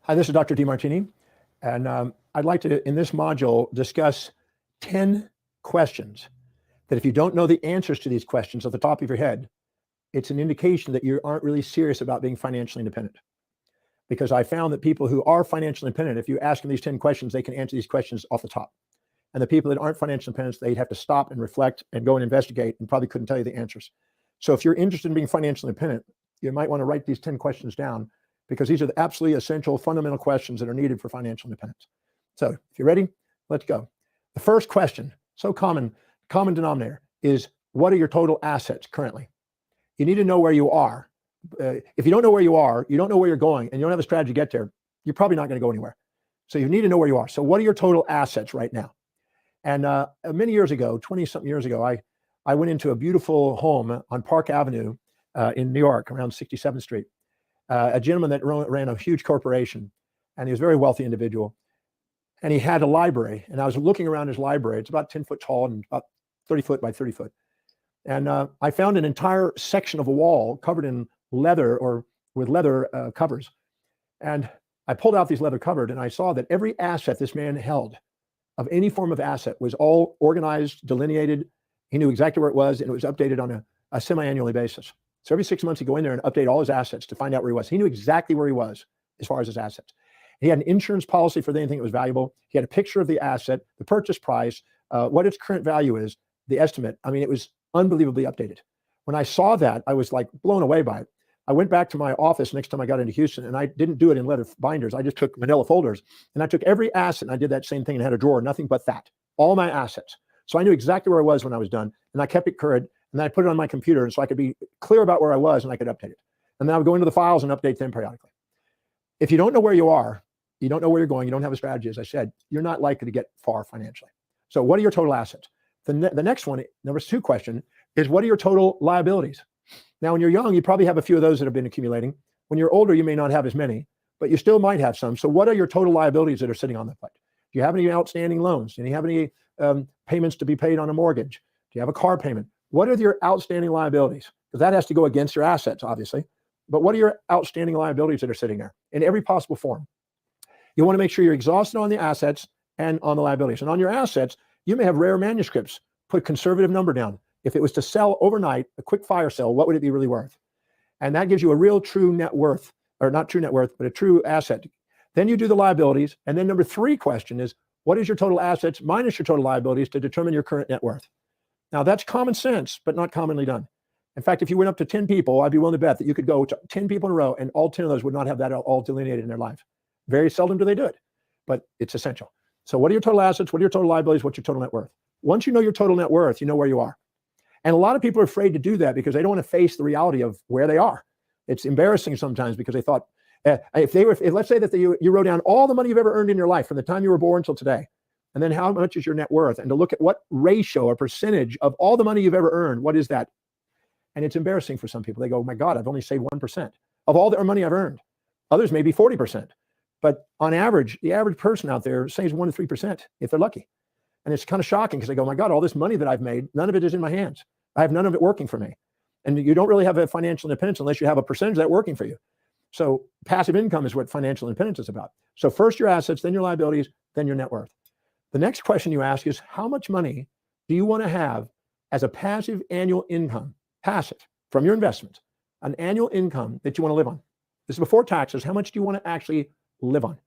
Hi, this is Dr. Demartini, and I'd like to, in this module, discuss 10 questions that if you don't know the answers to these questions at the top of your head, it's an indication that you aren't really serious about being financially independent. Because I found that people who are financially independent, if you ask them these 10 questions, they can answer these questions off the top. And the people that aren't financially independent, they'd have to stop and reflect and go and investigate and probably couldn't tell you the answers. So if you're interested in being financially independent, you might want to write these 10 questions down, because these are the absolutely essential, fundamental questions that are needed for financial independence. So if you're ready, let's go. The first question, so common denominator, is what are your total assets currently? You need to know where you are. If you don't know where you are, you don't know where you're going, and you don't have a strategy to get there, you're probably not going to go anywhere. So you need to know where you are. So what are your total assets right now? And many years ago, 20-something years ago, I went into a beautiful home on Park Avenue in New York, around 67th Street. A gentleman that ran a huge corporation, and he was a very wealthy individual. And he had a library, and I was looking around his library. It's about 10 foot tall and about 30 foot by 30 foot. And I found an entire section of a wall covered in leather, or with leather covers. And I pulled out these leather covers, and I saw that every asset this man held, of any form of asset, was all organized, delineated. He knew exactly where it was, and it was updated on a semi-annually basis. So every 6 months, he'd go in there and update all his assets to find out where he was. He knew exactly where he was as far as his assets. He had an insurance policy for anything that was valuable. He had a picture of the asset, the purchase price, what its current value is, the estimate. I mean, it was unbelievably updated. When I saw that, I was like blown away by it. I went back to my office next time I got into Houston, and I didn't do it in leather binders. I just took manila folders, and I took every asset, and I did that same thing and had a drawer, nothing but that, all my assets. So I knew exactly where I was when I was done, and I kept it current. And then I put it on my computer, and so I could be clear about where I was, and I could update it. And then I would go into the files and update them periodically. If you don't know where you are, you don't know where you're going, you don't have a strategy, as I said, you're not likely to get far financially. So what are your total assets? The next one, number 2 question, is what are your total liabilities? Now, when you're young, you probably have a few of those that have been accumulating. When you're older, you may not have as many, but you still might have some. So what are your total liabilities that are sitting on the plate? Do you have any outstanding loans? Do you have any payments to be paid on a mortgage? Do you have a car payment? What are your outstanding liabilities? Because that has to go against your assets, obviously. But what are your outstanding liabilities that are sitting there in every possible form? You want to make sure you're exhausted on the assets and on the liabilities. And on your assets, you may have rare manuscripts. Put a conservative number down. If it was to sell overnight, a quick fire sale, what would it be really worth? And that gives you a real true net worth, or not true net worth, but a true asset. Then you do the liabilities. And then number 3 question is, what is your total assets minus your total liabilities to determine your current net worth? Now, that's common sense, but not commonly done. In fact, if you went up to 10 people, I'd be willing to bet that you could go to 10 people in a row, and all 10 of those would not have that all delineated in their life. Very seldom do they do it, but it's essential. So what are your total assets? What are your total liabilities? What's your total net worth? Once you know your total net worth, you know where you are. And a lot of people are afraid to do that because they don't want to face the reality of where they are. It's embarrassing sometimes because they thought, if let's say that you wrote down all the money you've ever earned in your life from the time you were born till today, and then how much is your net worth, and to look at what ratio or percentage of all the money you've ever earned, what is that? And it's embarrassing for some people. They go, oh my God, I've only saved 1% of all the money I've earned. Others maybe 40%. But on average, the average person out there saves 1 to 3% if they're lucky. And it's kind of shocking because they go, oh my God, all this money that I've made, none of it is in my hands. I have none of it working for me. And you don't really have a financial independence unless you have a percentage of that working for you. So passive income is what financial independence is about. So first your assets, then your liabilities, then your net worth. The next question you ask is, how much money do you want to have as a passive annual income, passive from your investments, an annual income that you want to live on? This is before taxes. How much do you want to actually live on?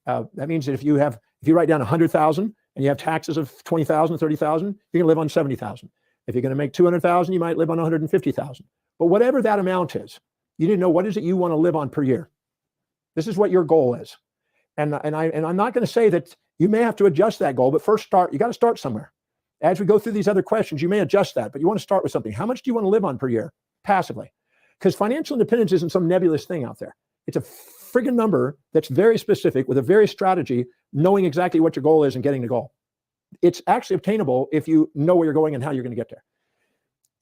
That means that if you write down 100,000 and you have taxes of 20,000, 30,000, you're going to live on 70,000. If you're going to make 200,000, you might live on 150,000. But whatever that amount is, you need to know, what is it you want to live on per year? This is what your goal is. And I'm not going to say that you may have to adjust that goal, but first you got to start somewhere. As we go through these other questions, you may adjust that, but you want to start with something. How much do you want to live on per year passively? Because financial independence isn't some nebulous thing out there. It's a friggin' number that's very specific with a very strategy, knowing exactly what your goal is and getting the goal. It's actually obtainable if you know where you're going and how you're going to get there.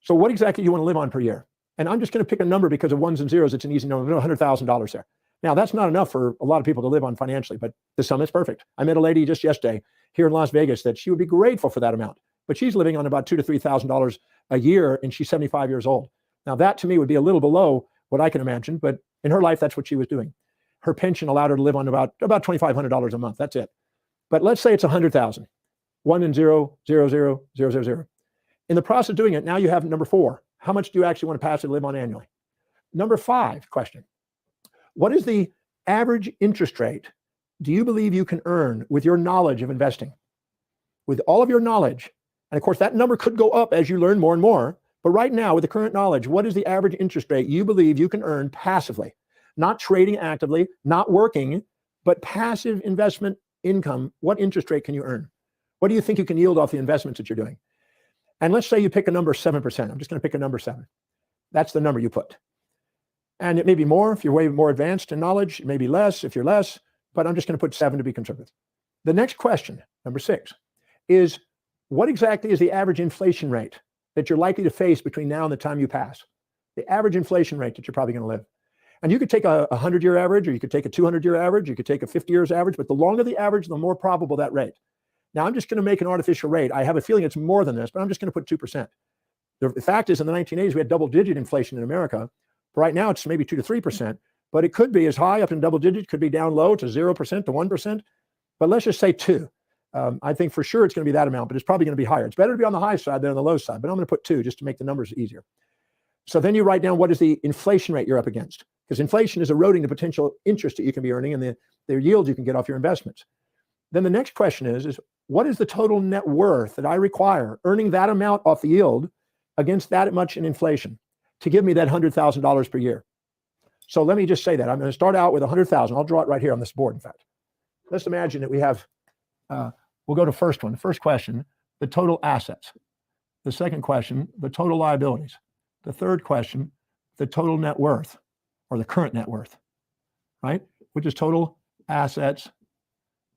So what exactly do you want to live on per year? And I'm just going to pick a number because of ones and zeros. It's an easy number, $100,000 there. Now, that's not enough for a lot of people to live on financially, but the sum is perfect. I met a lady just yesterday here in Las Vegas that she would be grateful for that amount, but she's living on about $2,000 to $3,000 a year, and she's 75 years old. Now, that to me would be a little below what I can imagine, but in her life, that's what she was doing. her pension allowed her to live on about $2,500 a month. That's it. But let's say it's 100,000. 1 and 0, 0, 0, 0, 0, 0. In the process of doing it, now you have number 4. How much do you actually want to passively live on annually? Number 5 question. What is the average interest rate do you believe you can earn with your knowledge of investing? With all of your knowledge, and of course that number could go up as you learn more and more, but right now with the current knowledge, what is the average interest rate you believe you can earn passively? Not trading actively, not working, but passive investment income. What interest rate can you earn? What do you think you can yield off the investments that you're doing? And let's say you pick a number 7%. I'm just going to pick a number 7. That's the number you put. And it may be more if you're way more advanced in knowledge. It may be less if you're less, but I'm just going to put 7 to be conservative. The next question, number 6, is what exactly is the average inflation rate that you're likely to face between now and the time you pass? The average inflation rate that you're probably going to live. And you could take a 100-year average, or you could take a 200-year average, you could take a 50 years average, but the longer the average, the more probable that rate. Now, I'm just going to make an artificial rate. I have a feeling it's more than this, but I'm just going to put 2%. The fact is, in the 1980s, we had double-digit inflation in America. Right now, it's maybe 2 to 3%, but it could be as high up in double digits, could be down low to 0% to 1%. But let's just say 2. I think for sure it's going to be that amount, but it's probably going to be higher. It's better to be on the high side than on the low side, but I'm going to put 2 just to make the numbers easier. So then you write down what is the inflation rate you're up against, because inflation is eroding the potential interest that you can be earning and the yield you can get off your investments. Then the next question is what is the total net worth that I require earning that amount off the yield against that much in inflation to give me that $100,000 per year? So let me just say that I'm going to start out with 100,000. I'll draw it right here on this board. In fact, let's imagine that we have, we'll go to first one. The first question, the total assets. The second question, the total liabilities. The third question, the total net worth, or the current net worth, right? Which is total assets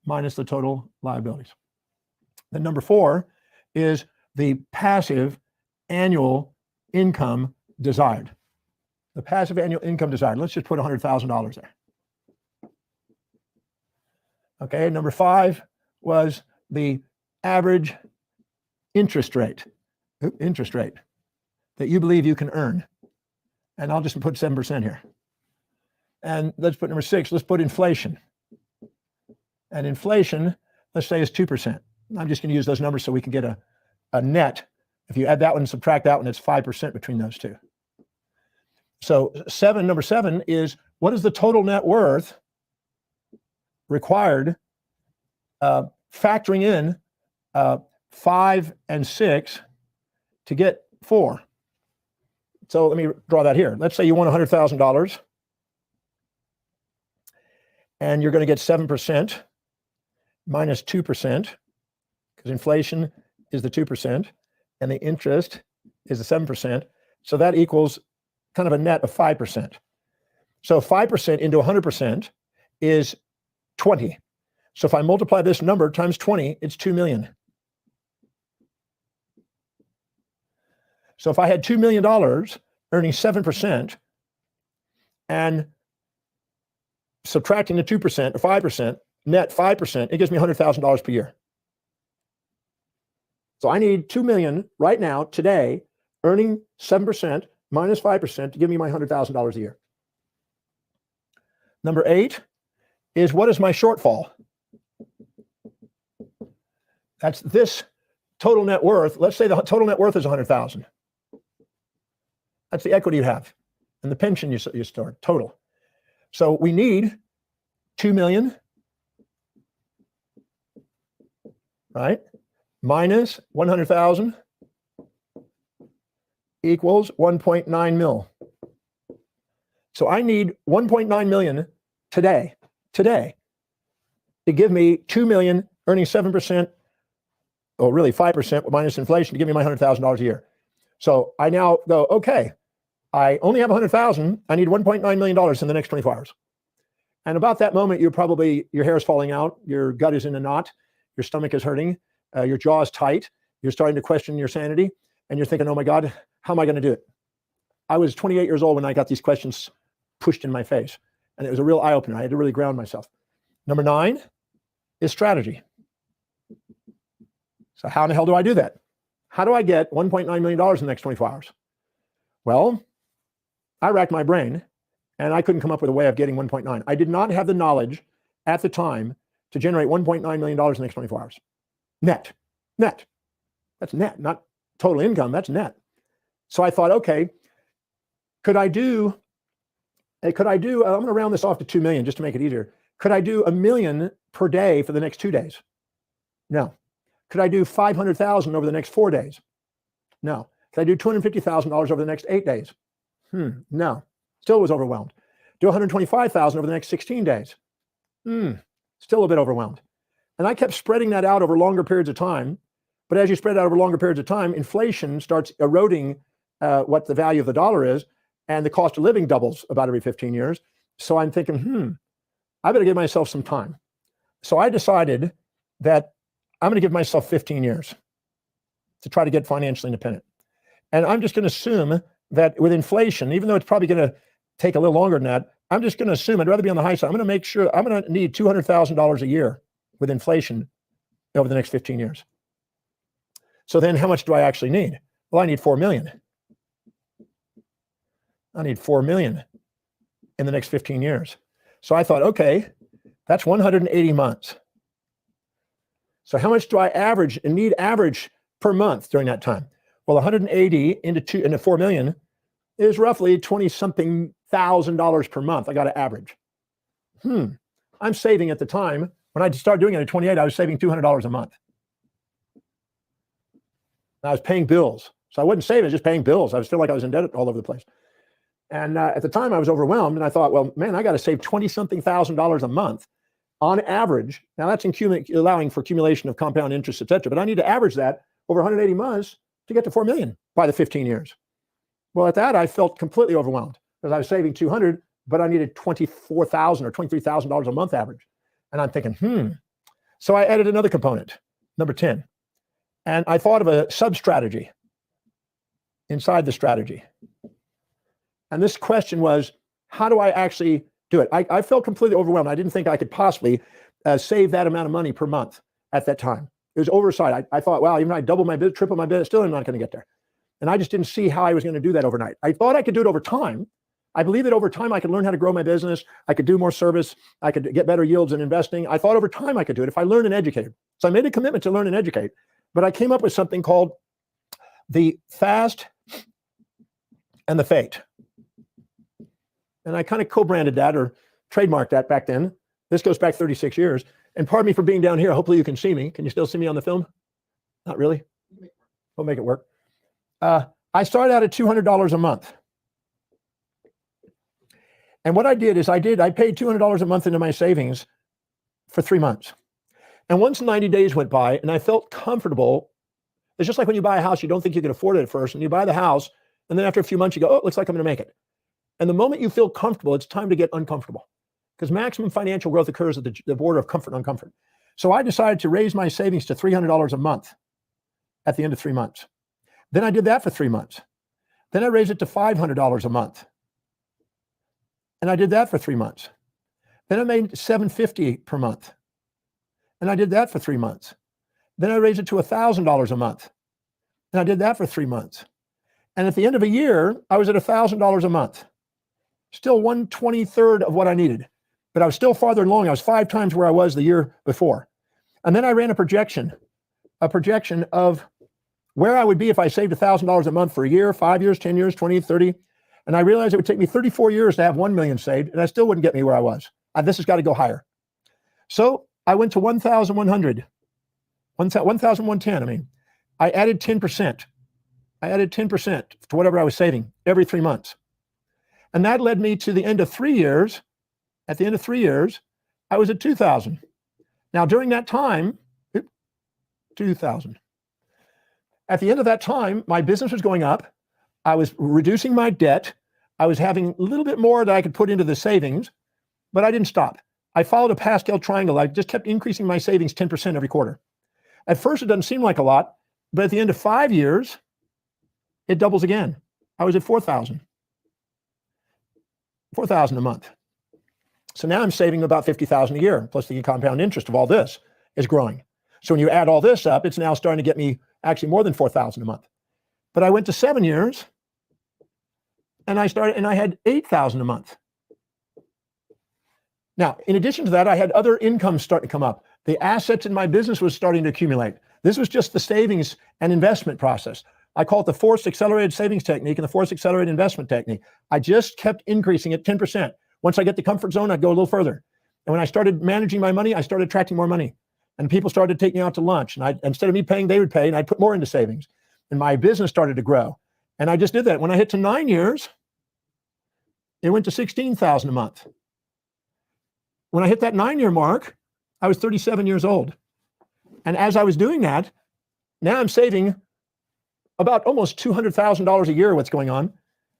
minus the total liabilities. Then number 4 is the passive annual income desired. The passive annual income desired. Let's just put $100,000 there. Okay, number 5 was the average interest rate that you believe you can earn. And I'll just put 7% here. And let's put number 6, let's put inflation. And inflation, let's say, is 2%. I'm just going to use those numbers so we can get a net. If you add that one and subtract that one, it's 5% between those two. So number 7 is what is the total net worth required, factoring in 5 and 6 to get 4. So let me draw that here. Let's say you want $100,000 and you're going to get 7% minus 2%, because inflation is the 2% and the interest is the 7%. So that equals kind of a net of 5%. So 5% into 100% is 20. So if I multiply this number times 20, it's 2 million. So if I had $2 million earning 7% and subtracting the 2% or 5%, net 5%, it gives me $100,000 per year. So I need 2 million right now, today, earning 7% minus 5% to give me my $100,000 a year. Number 8 is what is my shortfall? That's this total net worth. Let's say the total net worth is 100,000. That's the equity you have and the pension you store total. So we need 2 million, right? Minus 100,000 equals 1.9 mil. So I need 1.9 million today to give me 2 million earning 7%, or really 5% minus inflation to give me my $100,000 a year. So I now go, okay, I only have 100,000. I need $1.9 million in the next 24 hours. And about that moment, your hair is falling out, your gut is in a knot, your stomach is hurting, your jaw is tight, you're starting to question your sanity, and you're thinking, oh my God, how am I going to do it? I was 28 years old when I got these questions pushed in my face, and it was a real eye-opener. I had to really ground myself. Number 9 is strategy. So how in the hell do I do that? How do I get $1.9 million in the next 24 hours? Well, I racked my brain, And I couldn't come up with a way of getting 1.9. I did not have the knowledge at the time to generate $1.9 million in the next 24 hours. Net. That's net, not total income, that's net. So I thought, okay, I'm going to round this off to 2 million just to make it easier. Could I do $1 million per day for the next 2 days? No. Could I do 500,000 over the next 4 days? No. Could I do $250,000 over the next 8 days? No. Still was overwhelmed. Do 125,000 over the next 16 days? Still a bit overwhelmed. And I kept spreading that out over longer periods of time. But as you spread it out over longer periods of time, inflation starts eroding what the value of the dollar is, and the cost of living doubles about every 15 years. So I'm thinking, I better give myself some time. So I decided that I'm going to give myself 15 years to try to get financially independent. And I'm just going to assume that with inflation, even though it's probably going to take a little longer than that, I'm just going to assume I'd rather be on the high side. I'm going to make sure I'm going to need $200,000 a year with inflation over the next 15 years. So then how much do I actually need? Well, I need 4 million. I need 4 million in the next 15 years. So I thought, okay, that's 180 months. So how much do I average and need average per month during that time? Well, 180 into 4 million is roughly 20-something $1,000 per month. I got to average. I'm saving at the time, when I started doing it at 28, I was saving $200 a month. I was paying bills. So I wasn't saving, just paying bills. I was feeling like I was in debt all over the place. And at the time I was overwhelmed, and I thought, well, man, I got to save $20-something thousand a month on average. Now that's allowing for accumulation of compound interest, et cetera. But I need to average that over 180 months to get to 4 million by the 15 years. Well, at that, I felt completely overwhelmed because I was saving 200, but I needed $24,000 or $23,000 a month average. And I'm thinking, So I added another component, number 10. And I thought of a sub-strategy inside the strategy. And this question was, how do I actually do it? I felt completely overwhelmed. I didn't think I could possibly save that amount of money per month at that time. It was oversight. I thought, wow, even if I double my bid, triple my bid, still I'm not going to get there. And I just didn't see how I was going to do that overnight. I thought I could do it over time. I believe that over time I could learn how to grow my business. I could do more service. I could get better yields in investing. I thought over time I could do it if I learned and educated. So I made a commitment to learn and educate. But I came up with something called the fast and the fate. And I kind of co-branded that or trademarked that back then. This goes back 36 years. And pardon me for being down here. Hopefully you can see me. Can you still see me on the film? Not really? We'll make it work. I started out at $200 a month. And what I did is I paid $200 a month into my savings for 3 months. And once 90 days went by and I felt comfortable, it's just like when you buy a house, you don't think you can afford it at first, and you buy the house, and then after a few months you go, oh, it looks like I'm going to make it. And the moment you feel comfortable, it's time to get uncomfortable, because maximum financial growth occurs at the border of comfort and uncomfort. So I decided to raise my savings to $300 a month at the end of 3 months. Then I did that for 3 months. Then I raised it to $500 a month. And I did that for 3 months. Then I made $750 per month. And I did that for 3 months. Then I raised it to $1,000 a month. And I did that for 3 months. And at the end of a year, I was at $1,000 a month. Still 1/23 of what I needed. But I was still farther along. I was 5 times where I was the year before. And then I ran a projection of where I would be if I saved $1,000 a month for a year, 5 years, 10 years, 20, 30. And I realized it would take me 34 years to have 1 million saved, and I still wouldn't get me where I was. This has got to go higher. So I went to 1,100, 1,110. I mean, I added 10%. I added 10% to whatever I was saving every 3 months. And that led me to the end of 3 years. At the end of 3 years, I was at 2,000. Now, during that time, 2,000. At the end of that time, my business was going up. I was reducing my debt. I was having a little bit more that I could put into the savings, but I didn't stop. I followed a Pascal triangle. I just kept increasing my savings 10% every quarter. At first, it doesn't seem like a lot, but at the end of 5 years, it doubles again. I was at 4,000. 4,000 a month. So now I'm saving about 50,000 a year, plus the compound interest of all this is growing. So when you add all this up, it's now starting to get me actually more than 4,000 a month. But I went to 7 years, and I had 8,000 a month. Now, in addition to that, I had other income starting to come up. The assets in my business was starting to accumulate. This was just the savings and investment process. I call it the forced accelerated savings technique and the forced accelerated investment technique. I just kept increasing at 10%. Once I get the comfort zone, I'd go a little further. And when I started managing my money, I started attracting more money. And people started taking me out to lunch. And instead of me paying, they would pay, and I'd put more into savings. And my business started to grow. And I just did that. When I hit to 9 years, it went to $16,000 a month. When I hit that 9-year mark, I was 37 years old. And as I was doing that, now I'm saving about almost $200,000 a year, what's going on.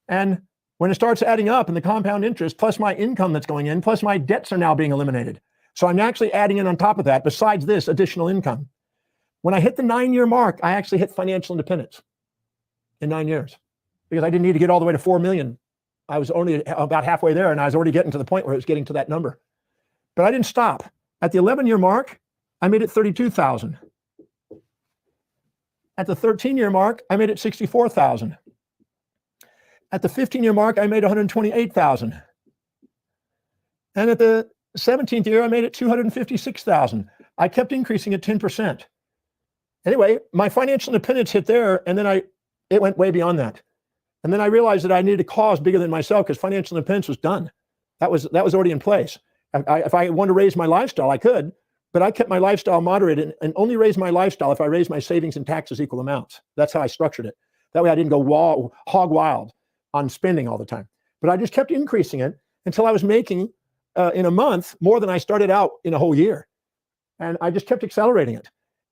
And when it starts adding up and the compound interest, plus my income that's going in, plus my debts are now being eliminated. So I'm actually adding in on top of that, besides this, additional income. When I hit the 9-year mark, I actually hit financial independence in 9 years because I didn't need to get all the way to 4 million. I was only about halfway there, and I was already getting to the point where it was getting to that number. But I didn't stop. At the 11-year mark, I made it 32,000. At the 13-year mark, I made it 64,000. At the 15-year mark, I made 128,000. And at the 17th year, I made it 256,000. I kept increasing at 10%. Anyway, my financial independence hit there, and then it went way beyond that. And then I realized that I needed a cause bigger than myself because financial independence was done. That was already in place. If I wanted to raise my lifestyle, I could, but I kept my lifestyle moderated and only raised my lifestyle if I raised my savings and taxes equal amounts. That's how I structured it. That way I didn't go hog wild on spending all the time. But I just kept increasing it until I was making in a month more than I started out in a whole year. And I just kept accelerating it.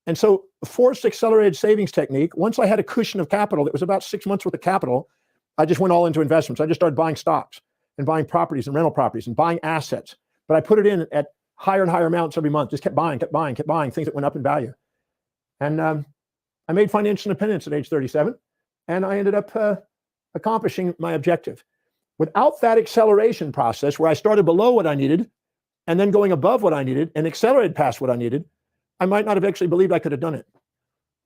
And so forced accelerated savings technique, once I had a cushion of capital, that was about 6 months worth of capital, I just went all into investments. I just started buying stocks and buying properties and rental properties and buying assets. But I put it in at higher and higher amounts every month, just kept buying things that went up in value. And I made financial independence at age 37, and I ended up accomplishing my objective. Without that acceleration process where I started below what I needed and then going above what I needed and accelerated past what I needed, I might not have actually believed I could have done it.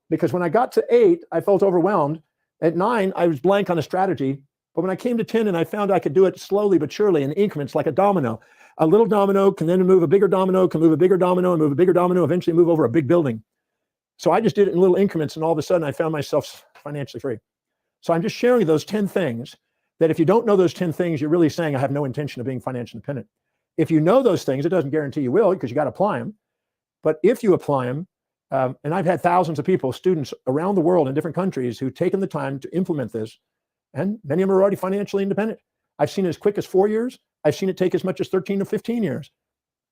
Because when I got to 8, I felt overwhelmed. At 9, I was blank on a strategy. But when I came to 10 and I found I could do it slowly but surely in increments like a domino, a little domino can then move a bigger domino, can move a bigger domino and move a bigger domino, eventually move over a big building. So I just did it in little increments, and all of a sudden I found myself financially free. So I'm just sharing those 10 things that if you don't know those 10 things, you're really saying I have no intention of being financially independent. If you know those things, it doesn't guarantee you will because you got to apply them. But if you apply them, and I've had thousands of people, students around the world in different countries who've taken the time to implement this, and many of them are already financially independent. I've seen it as quick as 4 years. I've seen it take as much as 13 to 15 years.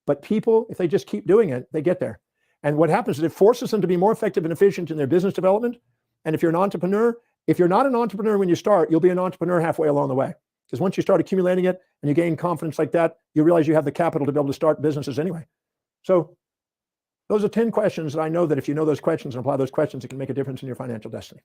But people, if they just keep doing it, they get there. And what happens is it forces them to be more effective and efficient in their business development. And if you're an entrepreneur, if you're not an entrepreneur when you start, you'll be an entrepreneur halfway along the way. Because once you start accumulating it and you gain confidence like that, you realize you have the capital to be able to start businesses anyway. So those are 10 questions that I know that if you know those questions and apply those questions, it can make a difference in your financial destiny.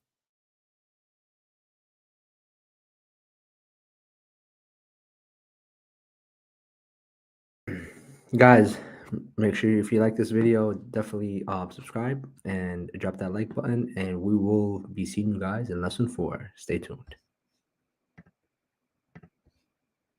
Guys, make sure if you like this video, definitely subscribe and drop that like button, and we will be seeing you guys in lesson 4. Stay tuned.